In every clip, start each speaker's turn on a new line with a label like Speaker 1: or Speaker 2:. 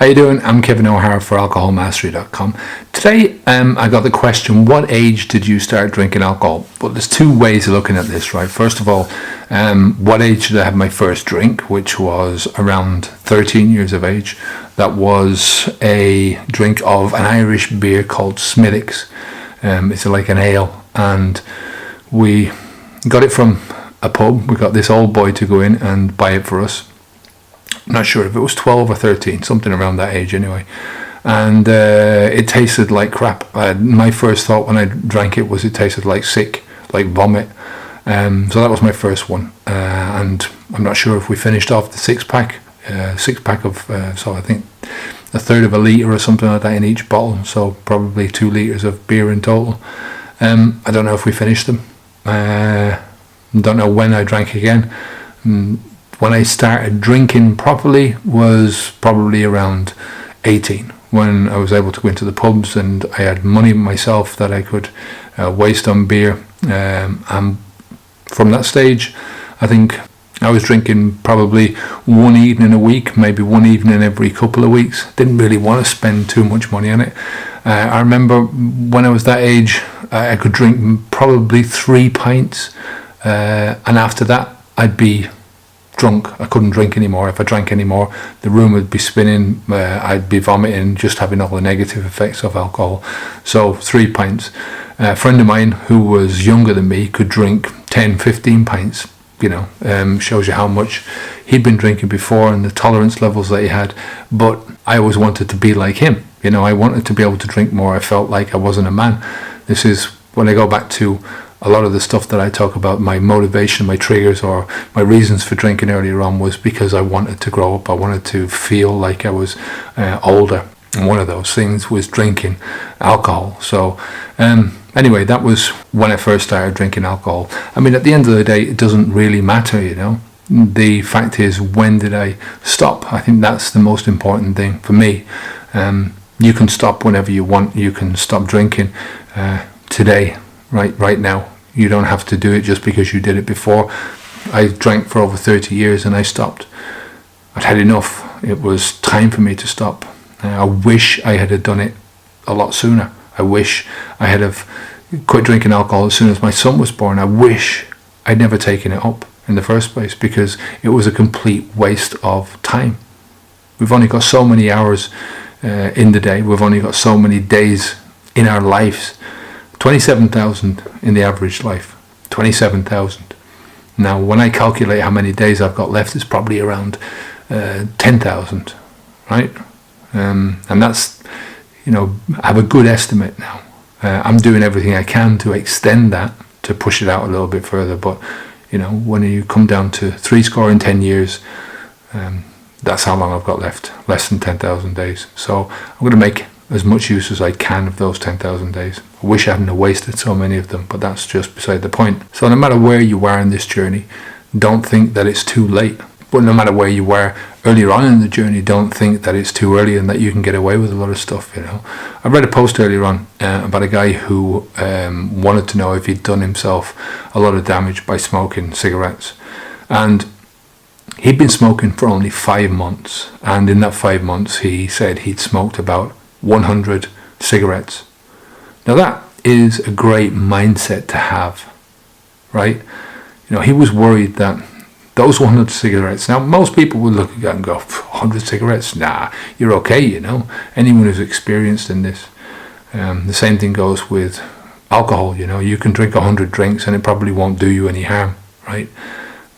Speaker 1: How you doing? I'm Kevin O'Hara for alcoholmastery.com. Today I got the question, what age did you start drinking alcohol? Well, there's two ways of looking at this, right? First of all, what age did I have my first drink, which was around 13 years of age. That was a drink of an Irish beer called Smithwick's. It's like an ale, and we got it from a pub. We got this old boy to go in and buy it for us. I'm not sure if it was 12 or 13, something around that age anyway. And it tasted like crap. My first thought when I drank it was it tasted like sick, like vomit. So that was my first one. And I'm not sure if we finished off the six-pack of, so I think a third of a litre or something like that in each bottle. So probably 2 litres of beer in total. I don't know if we finished them. Don't know when I drank again. When I started drinking properly was probably around 18, when I was able to go into the pubs and I had money myself that I could waste on beer. And from that stage, I think I was drinking probably one evening a week, maybe one evening every couple of weeks. Didn't really want to spend too much money on it. I remember when I was that age, I could drink probably 3 pints, and after that I'd be drunk. I couldn't drink anymore. If I drank anymore, the room would be spinning. I'd be vomiting, just having all the negative effects of alcohol. So 3 pints. A friend of mine who was younger than me could drink 10, 15 pints. Shows you how much he'd been drinking before and the tolerance levels that he had. But I always wanted to be like him. I wanted to be able to drink more. I felt like I wasn't a man. This is when I go back to a lot of the stuff that I talk about, my motivation, my triggers, or my reasons for drinking earlier on was because I wanted to grow up. I wanted to feel like I was older. And one of those things was drinking alcohol. So anyway, that was when I first started drinking alcohol. I mean, at the end of the day, it doesn't really matter, The fact is, when did I stop? I think that's the most important thing for me. You can stop whenever you want. You can stop drinking today, right now. You don't have to do it just because you did it before. I drank for over 30 years and I stopped. I'd had enough. It was time for me to stop. I wish I had done it a lot sooner. I wish I had have quit drinking alcohol as soon as my son was born. I wish I'd never taken it up in the first place, because it was a complete waste of time. We've only got so many hours in the day. We've only got so many days in our lives. 27,000 in the average life. 27,000. Now, when I calculate how many days I've got left, it's probably around 10,000, right? And that's, I have a good estimate now. I'm doing everything I can to extend that, to push it out a little bit further. But, when you come down to 70 years, that's how long I've got left. Less than 10,000 days. So I'm going to make as much use as I can of those 10,000 days. I wish I hadn't wasted so many of them, but that's just beside the point. So no matter where you are in this journey, don't think that it's too late. But no matter where you were earlier on in the journey, don't think that it's too early and that you can get away with a lot of stuff. I read a post earlier on about a guy who wanted to know if he'd done himself a lot of damage by smoking cigarettes. And he'd been smoking for only 5 months. And in that 5 months, he said he'd smoked about 100 cigarettes. Now that is a great mindset to have, right? He was worried that those 100 cigarettes, now most people would look at that and go, 100 cigarettes? Nah, you're okay, Anyone who's experienced in this. The same thing goes with alcohol, You can drink 100 drinks and it probably won't do you any harm, right?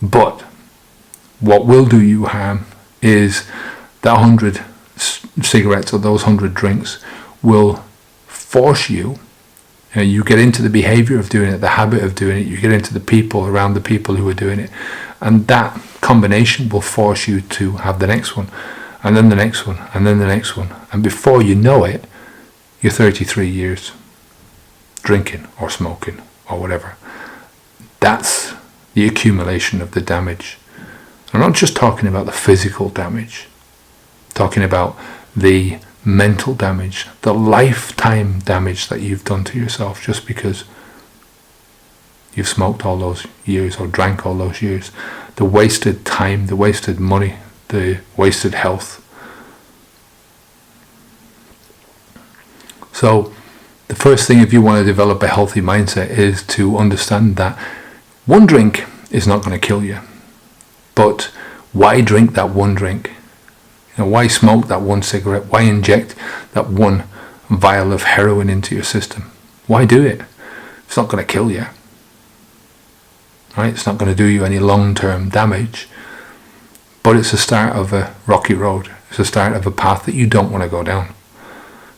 Speaker 1: But what will do you harm is that 100 cigarettes or those 100 drinks will force you. You get into the behavior of doing it, the habit of doing it. You get into the people around the people who are doing it, and that combination will force you to have the next one, and then the next one, and then the next one, and before you know it, you're 33 years drinking or smoking or whatever. That's the accumulation of the damage. I'm not just talking about the physical damage. Talking about the mental damage, the lifetime damage that you've done to yourself just because you've smoked all those years or drank all those years. The wasted time, the wasted money, the wasted health. So the first thing, if you want to develop a healthy mindset, is to understand that one drink is not going to kill you. But why drink that one drink? Why smoke that one cigarette? Why inject that one vial of heroin into your system? Why do it? It's not going to kill you. Right? It's not going to do you any long-term damage. But it's the start of a rocky road. It's the start of a path that you don't want to go down.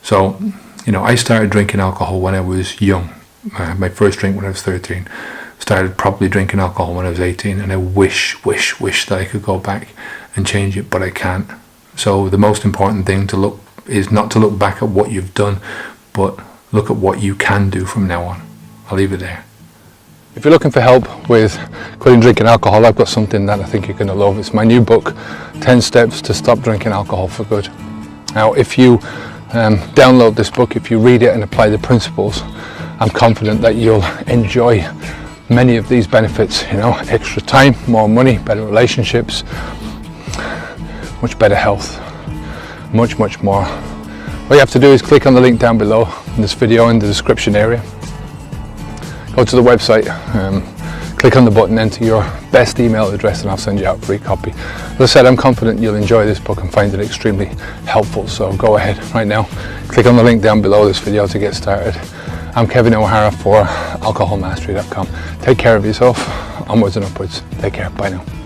Speaker 1: So, I started drinking alcohol when I was young. I had my first drink when I was 13. Started probably drinking alcohol when I was 18, and I wish that I could go back and change it, but I can't. So the most important thing is not to look back at what you've done, but look at what you can do from now on. I'll leave it there. If you're looking for help with quitting drinking alcohol, I've got something that I think you're going to love. It's my new book, 10 Steps to Stop Drinking Alcohol for Good. Now, if you download this book, if you read it and apply the principles, I'm confident that you'll enjoy many of these benefits. Extra time, more money, better relationships, much better health, much more. All you have to do is click on the link down below in this video in the description area. Go to the website, click on the button, enter your best email address, and I'll send you out a free copy. As I said, I'm confident you'll enjoy this book and find it extremely helpful. So go ahead right now, click on the link down below this video to get started. I'm Kevin O'Hara for alcoholmastery.com. Take care of yourself, onwards and upwards. Take care, bye now.